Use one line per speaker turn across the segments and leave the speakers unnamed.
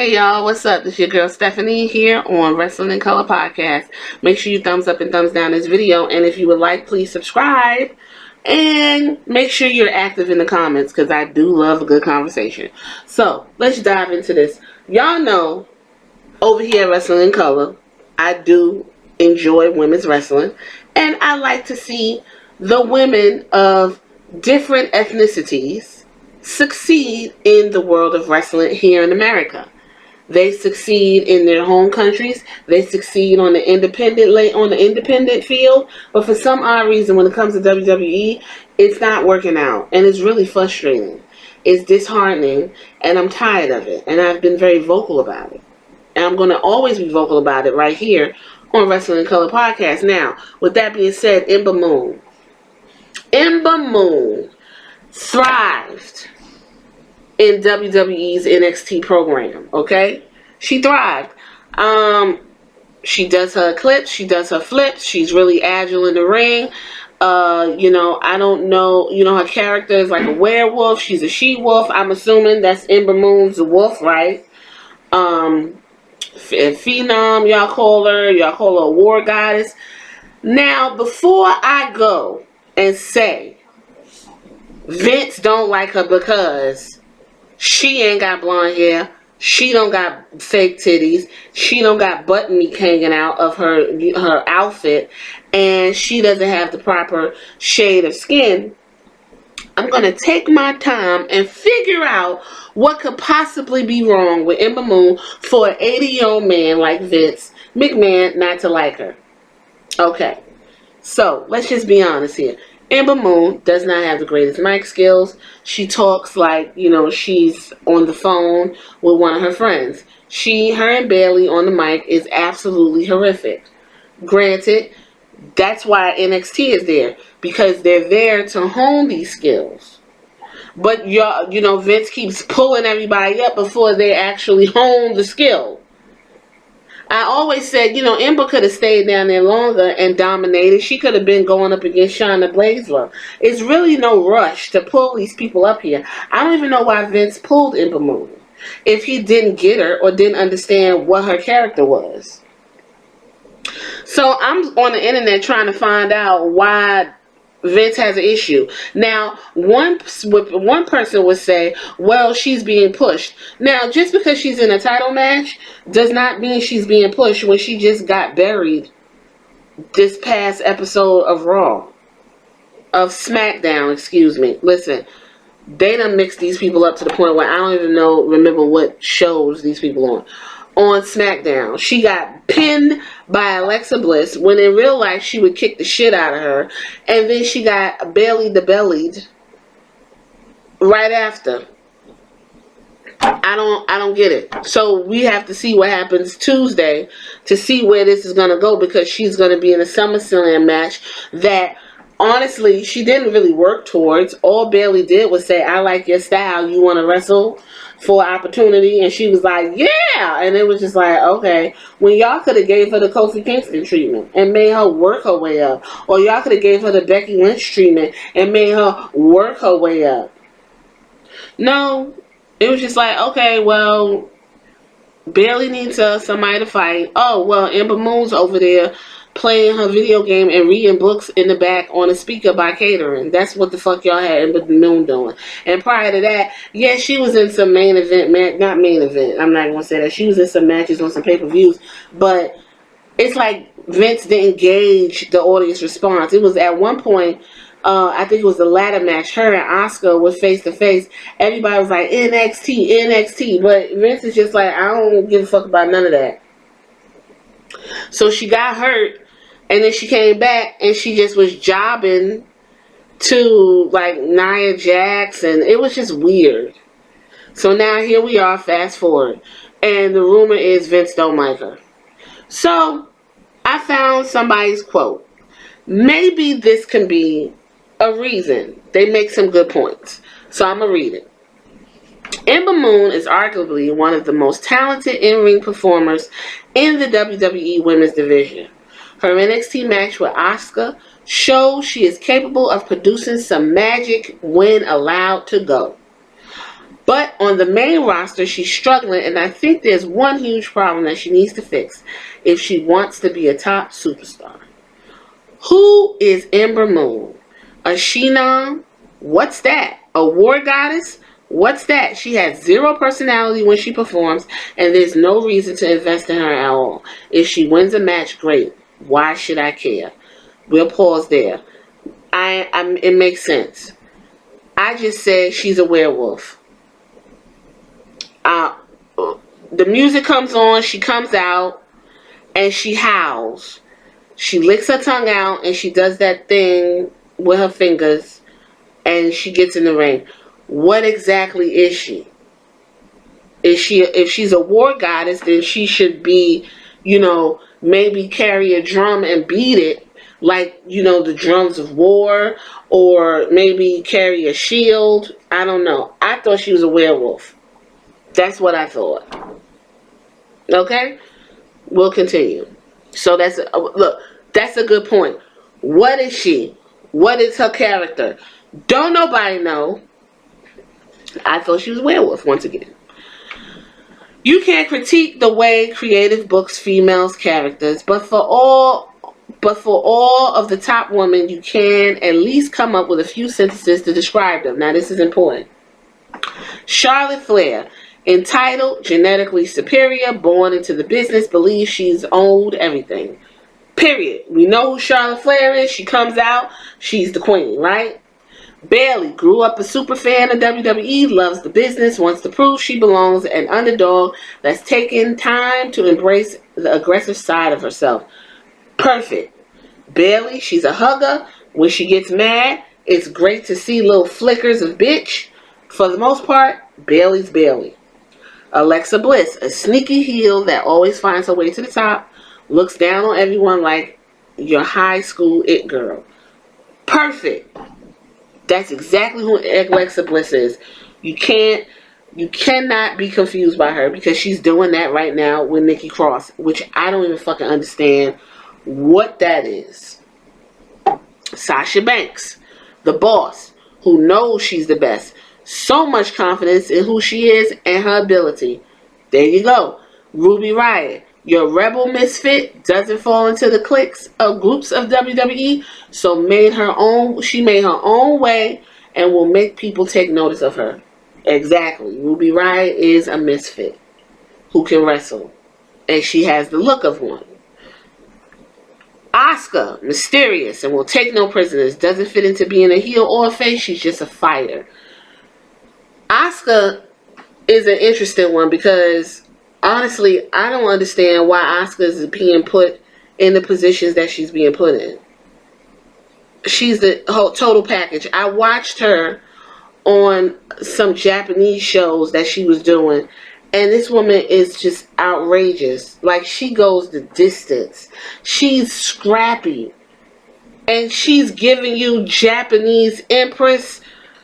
Hey y'all, what's up? This is your girl Stephanie here on Wrestling in Color Podcast. Make sure you thumbs up and thumbs down this video, and if you would like, please subscribe and make sure you're active in the comments because I do love a good conversation. So let's dive into this. Y'all know over here at Wrestling in Color, I do enjoy women's wrestling, and I like to see the women of different ethnicities succeed in the world of wrestling here in America. They succeed in their home countries. They succeed on the independent field. But for some odd reason, when it comes to WWE, it's not working out, and it's really frustrating. It's disheartening, and I'm tired of it. And I've been very vocal about it, and I'm going to always be vocal about it right here on Wrestling in Color Podcast. Now, with that being said, Ember Moon thrived in WWE's NXT program, okay? She thrived. She does her clips, she does her flips, she's really agile in the ring. I don't know, her character is like a werewolf, she's a she-wolf. I'm assuming that's Ember Moon's the wolf, right? Shenom, y'all call her a war goddess. Now, before I go and say Vince don't like her because she ain't got blonde hair, she don't got fake titties, she don't got butt meat hanging out of her outfit, and she doesn't have the proper shade of skin, I'm going to take my time and figure out what could possibly be wrong with Ember Moon for an 80-year-old man like Vince McMahon not to like her. Okay, so let's just be honest here. Ember Moon does not have the greatest mic skills. She talks like, she's on the phone with one of her friends. Her and Bayley on the mic is absolutely horrific. Granted, that's why NXT is there, because they're there to hone these skills. But Vince keeps pulling everybody up before they actually hone the skill. I always said, Ember could have stayed down there longer and dominated. She could have been going up against Shayna Baszler. It's really no rush to pull these people up here. I don't even know why Vince pulled Ember Moon if he didn't get her or didn't understand what her character was. So I'm on the internet trying to find out why Vince has an issue. Now, one person would say, well, she's being pushed. Now, just because she's in a title match does not mean she's being pushed when she just got buried this past episode of SmackDown, excuse me. Listen, they done mixed these people up to the point where I don't even remember what shows these people on. On SmackDown, she got pinned by Alexa Bliss when in real life she would kick the shit out of her, and then she got bellied right after. I don't get it. So we have to see what happens Tuesday to see where this is gonna go, because she's gonna be in a SummerSlam match that honestly she didn't really work towards. All Bayley did was say, I like your style, you want to wrestle for opportunity? And she was like, yeah. And it was just like, okay, when y'all could have gave her the Kofi Kingston treatment and made her work her way up, or y'all could have gave her the Becky Lynch treatment and made her work her way up. No, it was just like, okay, well, Bayley needs somebody to fight. Oh, well, Ember Moon's over there playing her video game and reading books in the back on a speaker by catering. That's what the fuck y'all had Ember Moon doing. And prior to that, yeah, she was in some main event, not main event, I'm not going to say that. She was in some matches on some pay-per-views, but it's like Vince didn't gauge the audience response. It was at one point, I think it was the ladder match, her and Asuka was face to face. Everybody was like, NXT, but Vince is just like, I don't give a fuck about none of that. So she got hurt, and then she came back, and she just was jobbing to like Nia Jax, and it was just weird. So now here we are, fast forward, and the rumor is Vince don't like her. So I found somebody's quote. Maybe this can be a reason. They make some good points. So I'm going to read it. Ember Moon is arguably one of the most talented in-ring performers in the WWE Women's Division. Her NXT match with Asuka shows she is capable of producing some magic when allowed to go. But on the main roster, she's struggling, and I think there's one huge problem that she needs to fix if she wants to be a top superstar. Who is Ember Moon? A Shenom? What's that? A war goddess? What's that? She has zero personality when she performs, and there's no reason to invest in her at all. If she wins a match, great. Why should I care? We'll pause there. It makes sense. I just said she's a werewolf. The music comes on, she comes out, and she howls. She licks her tongue out, and she does that thing with her fingers, and she gets in the ring. What exactly is she? If she's a war goddess, then she should be, maybe carry a drum and beat it, like, the drums of war, or maybe carry a shield. I don't know. I thought she was a werewolf. That's what I thought. Okay? We'll continue. So that's a good point. What is she? What is her character? Don't nobody know. I thought she was a werewolf once again. You can't critique the way creative books females characters, but for all of the top women, you can at least come up with a few sentences to describe them. Now, this is important. Charlotte Flair, entitled, genetically superior, born into the business, believes she's owed everything. Period. We know who Charlotte Flair is. She comes out, she's the queen, right? Bayley grew up a super fan of WWE, loves the business, wants to prove she belongs, an underdog that's taken time to embrace the aggressive side of herself. Perfect. Bayley, she's a hugger. When she gets mad, it's great to see little flickers of bitch. For the most part, Bayley's Bayley. Alexa Bliss, a sneaky heel that always finds her way to the top, looks down on everyone like your high school it girl. Perfect. That's exactly who Alexa Bliss is. You cannot be confused by her, because she's doing that right now with Nikki Cross, which I don't even fucking understand what that is. Sasha Banks, the boss, who knows she's the best. So much confidence in who she is and her ability. There you go. Ruby Riott, your rebel misfit, doesn't fall into the cliques of groups of WWE, so she made her own way and will make people take notice of her. Exactly. Ruby Riott is a misfit who can wrestle, and she has the look of one. Asuka, mysterious and will take no prisoners, doesn't fit into being a heel or a face, she's just a fighter. Asuka is an interesting one, because honestly, I don't understand why Asuka is being put in the positions that she's being put in. She's the whole total package. I watched her on some Japanese shows that she was doing, and this woman is just outrageous. Like, she goes the distance. She's scrappy. And she's giving you Japanese Empress.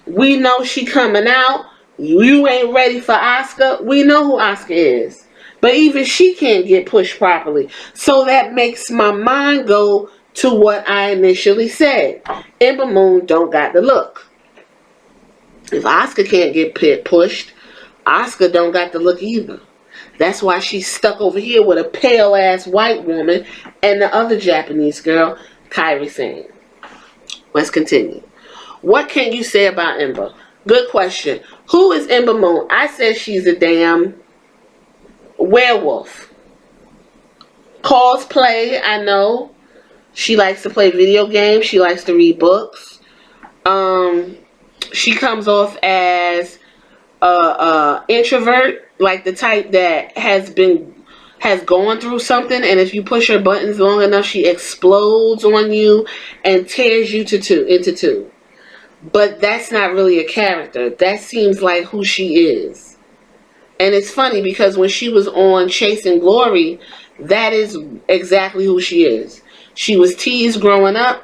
We know she coming out. You ain't ready for Asuka. We know who Asuka is. But even she can't get pushed properly. So that makes my mind go to what I initially said. Ember Moon don't got the look. If Asuka can't get pushed, Asuka don't got the look either. That's why she's stuck over here with a pale ass white woman and the other Japanese girl, Kairi Sane. Let's continue. What can you say about Ember? Good question. Who is Ember Moon? I said she's a damn werewolf. Cosplay, I know. She likes to play video games. She likes to read books. She comes off as a introvert, like the type that has gone through something, and if you push her buttons long enough, she explodes on you and tears you into two. But that's not really a character. That seems like who she is. And it's funny, because when she was on Chasing Glory, that is exactly who she is. She was teased growing up.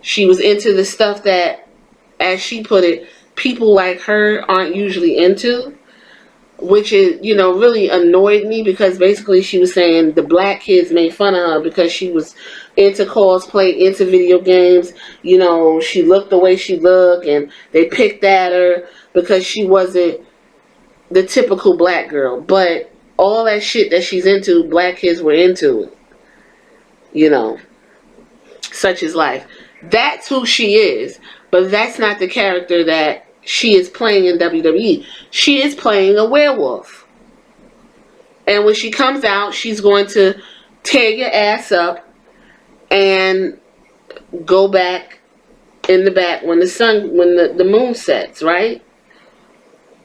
She was into the stuff that, as she put it, people like her aren't usually into, which is, really annoyed me, because basically she was saying the black kids made fun of her because she was into cosplay, into video games. She looked the way she looked, and they picked at her because she wasn't the typical black girl. But all that shit that she's into, black kids were into it. You know, such is life. That's who she is. But that's not the character that she is playing in WWE. She is playing a werewolf. And when she comes out, she's going to tear your ass up and go back in the back when the moon sets, right?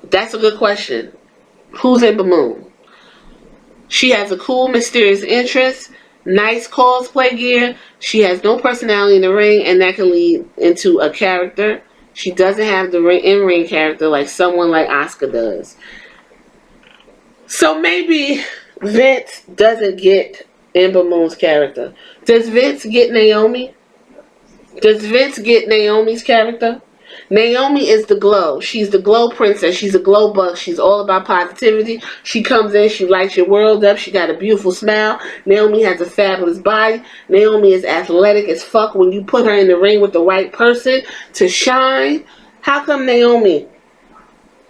That's a good question. Who's Ember Moon? She has a cool, mysterious interest, nice cosplay gear. She has no personality in the ring, and that can lead into a character. She doesn't have the in-ring character like someone like Asuka does. So maybe Vince doesn't get Ember Moon's character. Does Vince get Naomi? Does Vince get Naomi's character? Naomi is the glow. She's the glow princess. She's a glow bug. She's all about positivity. She comes in, she lights your world up. She got a beautiful smile. Naomi has a fabulous body. Naomi is athletic as fuck. When you put her in the ring with the right person to shine, how come Naomi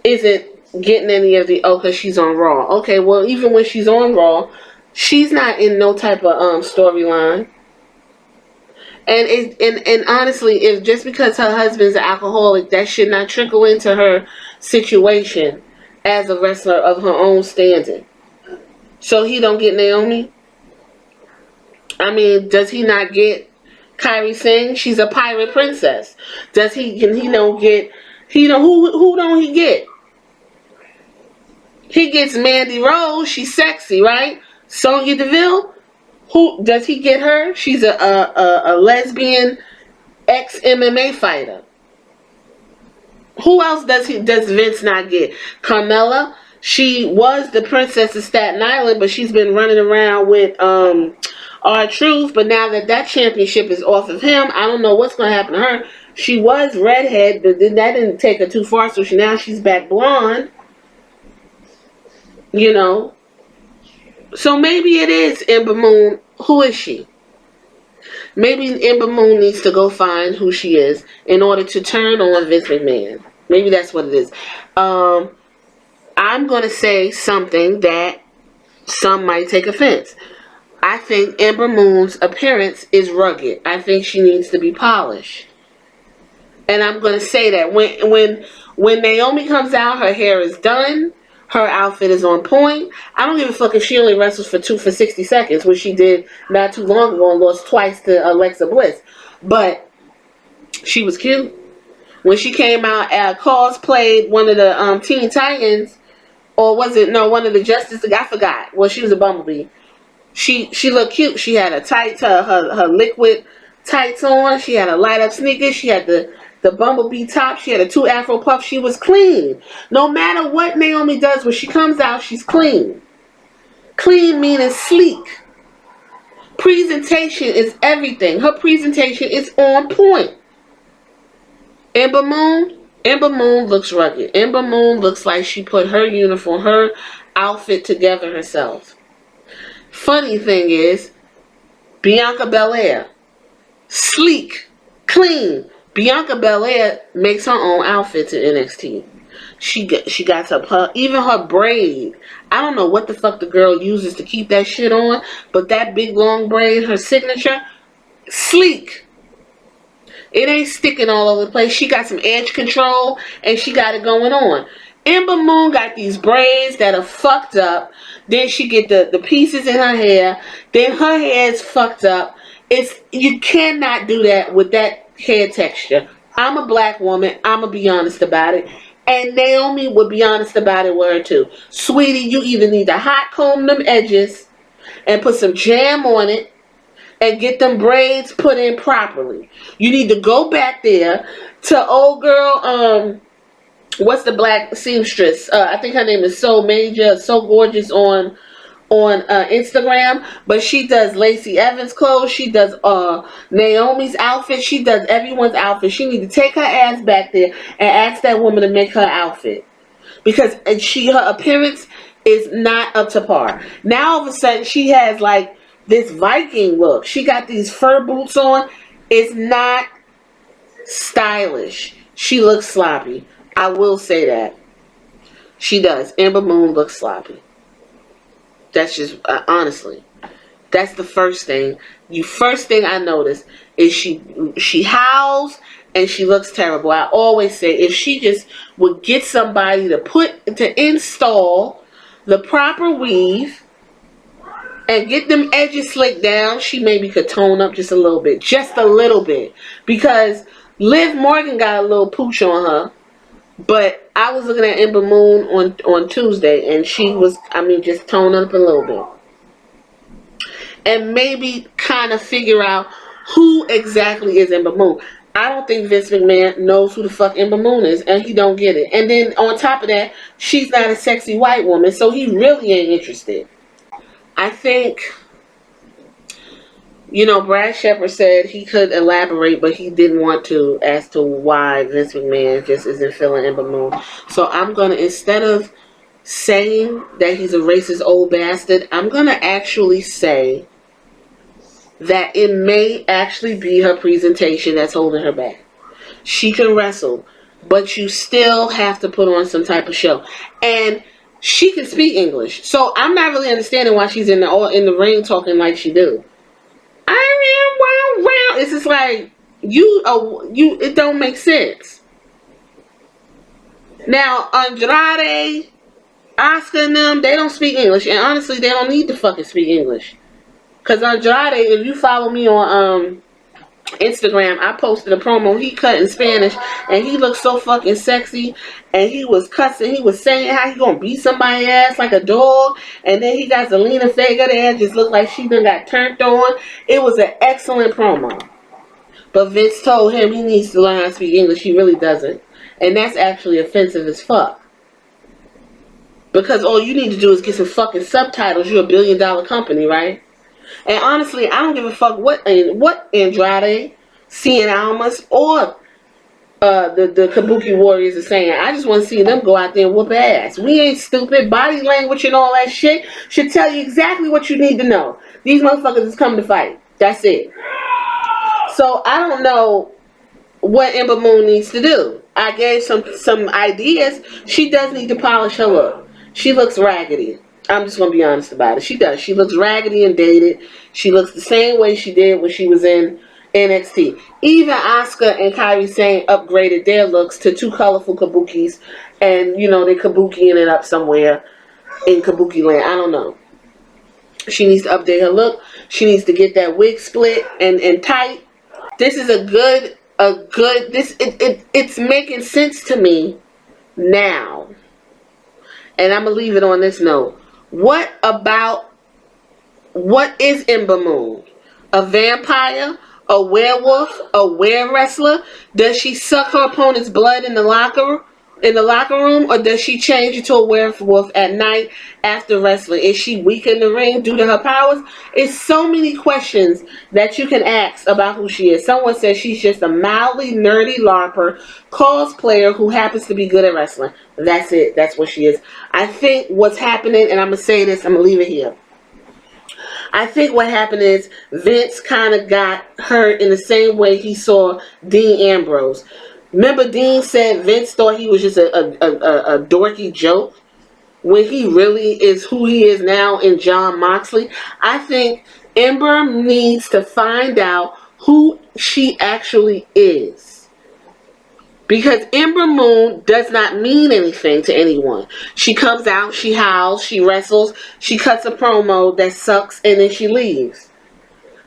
isn't getting any of the, because she's on Raw? Okay, well, even when she's on Raw, she's not in no type of storyline. And honestly, if just because her husband's an alcoholic, that should not trickle into her situation as a wrestler of her own standing. So he don't get Naomi? I mean, does he not get Kairi Singh? She's a pirate princess. Can he don't get, who don't he get? He gets Mandy Rose. She's sexy, right? Sonya Deville. Who does he get her? She's a lesbian ex-MMA fighter. Who else does Vince not get? Carmella. She was the princess of Staten Island, but she's been running around with R-Truth. But now that championship is off of him, I don't know what's going to happen to her. She was redhead, but then that didn't take her too far, so now she's back blonde. You know. So maybe it is Ember Moon. Who is she? Maybe Ember Moon needs to go find who she is in order to turn on Vince McMahon. Maybe that's what it is. I'm going to say something that some might take offense. I think Ember Moon's appearance is rugged. I think she needs to be polished. And I'm going to say that when Naomi comes out, her hair is done. Her outfit is on point. I don't give a fuck if she only wrestles for 60 seconds, which she did not too long ago and lost twice to Alexa Bliss. But she was cute. When she came out, cosplayed one of the Teen Titans, or was it, no, one of the Justice League, I forgot. Well, she was a Bumblebee. She looked cute. She had her liquid tights on. She had a light up sneakers. She had the Bumblebee top. She had a 2 Afro puff. She was clean. No matter what Naomi does, when she comes out, she's clean. Clean meaning sleek. Presentation is everything. Her presentation is on point. Ember Moon looks rugged. Ember Moon looks like she put her uniform, her outfit together herself. Funny thing is, Bianca Belair, sleek, clean. Bianca Belair makes her own outfits in NXT. She got even her braid. I don't know what the fuck the girl uses to keep that shit on, but that big long braid, her signature, sleek. It ain't sticking all over the place. She got some edge control, and she got it going on. Ember Moon got these braids that are fucked up. Then she get the pieces in her hair. Then her hair is fucked up. You cannot do that with that hair texture. I'm a black woman. I'm going to be honest about it. And Naomi would be honest about it with her too. Sweetie, you either need to hot comb them edges and put some jam on it and get them braids put in properly. You need to go back there to old girl, what's the black seamstress? I think her name is So Major, So Gorgeous on Instagram, but she does Lacey Evans' clothes. She does Naomi's outfit. She does everyone's outfit. She need to take her ass back there and ask that woman to make her outfit, because her appearance is not up to par. Now all of a sudden she has like this Viking look. She got these fur boots on. It's not stylish. She looks sloppy. I will say that. She does. Ember Moon looks sloppy. That's just honestly. That's the first thing. First thing I notice is she howls and she looks terrible. I always say if she just would get somebody to install the proper weave and get them edges slicked down, she maybe could tone up just a little bit. Just a little bit. Because Liv Morgan got a little pooch on her. But I was looking at Ember Moon on Tuesday and she was, just tone up a little bit. And maybe kind of figure out who exactly is Ember Moon. I don't think Vince McMahon knows who the fuck Ember Moon is, and he don't get it. And then on top of that, she's not a sexy white woman, so he really ain't interested. I think, Brad Shepard said he could elaborate, but he didn't want to as to why Vince McMahon just isn't feeling Ember Moon. So I'm going to, instead of saying that he's a racist old bastard, I'm going to actually say that it may actually be her presentation that's holding her back. She can wrestle, but you still have to put on some type of show. And she can speak English. So I'm not really understanding why she's in the ring talking like she do. It's just like, it don't make sense. Now, Andrade, Asuka and them, they don't speak English. And honestly, they don't need to fucking speak English. Because Andrade, if you follow me on Instagram, I posted a promo he cut in Spanish. And he looked so fucking sexy. And he was cussing. He was saying how he gonna beat somebody's ass like a dog. And then he got Zelina Vega there. Just looked like she done got turned on. It was an excellent promo. But Vince told him he needs to learn how to speak English. He really doesn't. And that's actually offensive as fuck. Because all you need to do is get some fucking subtitles. You're a $1 billion company, right? And honestly, I don't give a fuck what Andrade, Cien Almas, or the Kabuki Warriors are saying. I just want to see them go out there and whoop ass. We ain't stupid. Body language and all that shit should tell you exactly what you need to know. These motherfuckers is coming to fight. That's it. So I don't know what Ember Moon needs to do. I gave some ideas. She does need to polish her look. She looks raggedy. I'm just going to be honest about it. She does. She looks raggedy and dated. She looks the same way she did when she was in NXT. Even Asuka and Kairi Sane upgraded their looks to two colorful kabukis. And, they kabukiing it up somewhere in Kabuki land. I don't know. She needs to update her look. She needs to get that wig split and tight. This is it's making sense to me now. And I'm going to leave it on this note. What is Ember Moon? A vampire? A werewolf? A were-wrestler? Does she suck her opponent's blood in the locker room? Or does she change into a werewolf at night after wrestling? Is she weak in the ring due to her powers? It's so many questions that you can ask about who she is. Someone says she's just a mildly nerdy LARPer cosplayer who happens to be good at wrestling. That's it. That's what she is. I think what's happening, and I'm going to say this, I'm going to leave it here. I think what happened is Vince kind of got her in the same way he saw Dean Ambrose. Remember Dean said Vince thought he was just a dorky joke when he really is who he is now in Jon Moxley. I think Ember needs to find out who she actually is. Because Ember Moon does not mean anything to anyone. She comes out, she howls, she wrestles, she cuts a promo that sucks, and then she leaves.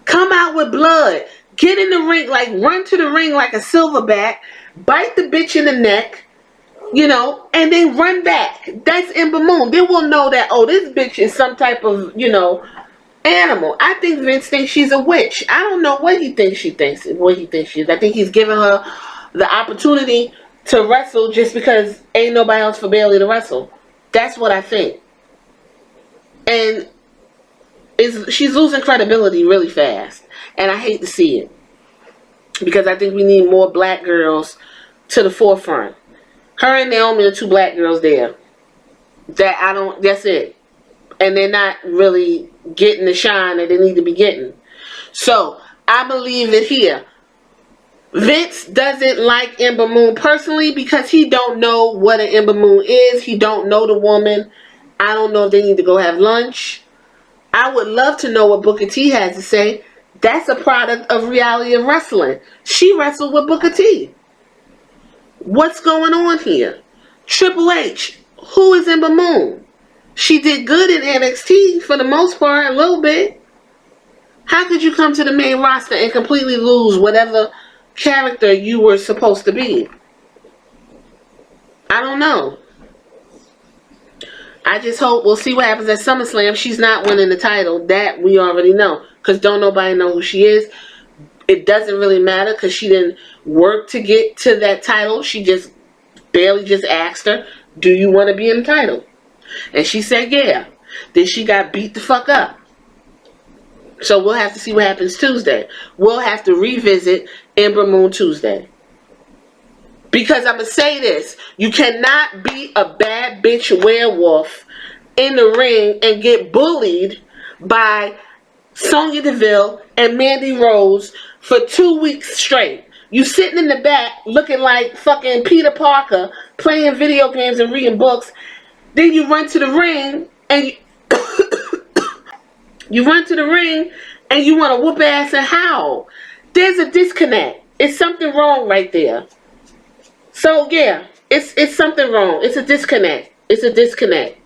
Come out with blood. Get in the ring, run to the ring like a silverback, bite the bitch in the neck, and then run back. That's Ember Moon. Then we'll know that, this bitch is some type of, animal. I think Vince thinks she's a witch. I don't know what he thinks she is. I think he's giving her the opportunity to wrestle just because ain't nobody else for Bayley to wrestle. That's what I think. And she's losing credibility really fast. And I hate to see it. Because I think we need more black girls to the forefront. Her and Naomi are two black girls there. That's it. And they're not really getting the shine that they need to be getting. So, I'm going to leave it here. Vince doesn't like Ember Moon personally because he don't know what an Ember Moon is. He don't know the woman. I don't know if they need to go have lunch. I would love to know what Booker T has to say. That's a product of reality of wrestling. She wrestled with Booker T. What's going on here? Triple H. Who is Ember Moon? She did good in NXT for the most part, a little bit. How could you come to the main roster and completely lose whatever character you were supposed to be? I don't know. I just hope we'll see what happens at SummerSlam. She's not winning the title. That we already know. Because don't nobody know who she is. It doesn't really matter because she didn't work to get to that title. She just barely just asked her, do you want to be in the title? And she said, yeah. Then she got beat the fuck up. So we'll have to see what happens Tuesday. We'll have to revisit Ember Moon Tuesday. Because I'm going to say this. You cannot be a bad bitch werewolf in the ring and get bullied by Sonya Deville and Mandy Rose for 2 weeks straight. You sitting in the back looking like fucking Peter Parker playing video games and reading books. Then you run to the ring and you run to the ring and you want to whoop ass and howl. There's a disconnect. It's something wrong right there. So yeah, it's something wrong. It's a disconnect. It's a disconnect.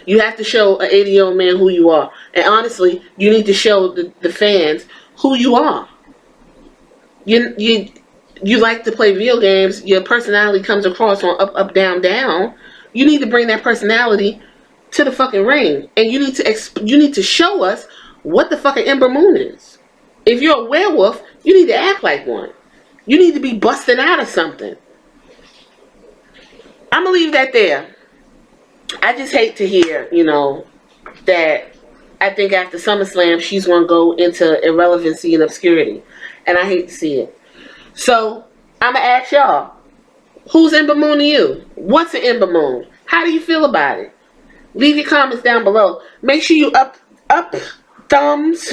You have to show an 80-year-old man who you are. And honestly, you need to show the fans who you are. You like to play video games. Your personality comes across on up, up, down, down. You need to bring that personality to the fucking ring. And you need to show us what the fucking Ember Moon is. If you're a werewolf, you need to act like one. You need to be busting out of something. I'm going to leave that there. I just hate to hear, that I think after SummerSlam, she's going to go into irrelevancy and obscurity. And I hate to see it. So, I'm going to ask y'all, who's Ember Moon to you? What's an Ember Moon? How do you feel about it? Leave your comments down below. Make sure you up, thumbs,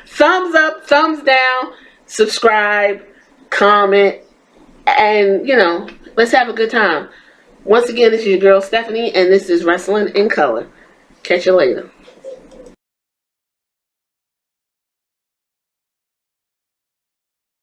thumbs up, thumbs down, subscribe, comment, and, let's have a good time. Once again, this is your girl Stephanie, and this is Wrestling in Color. Catch you later.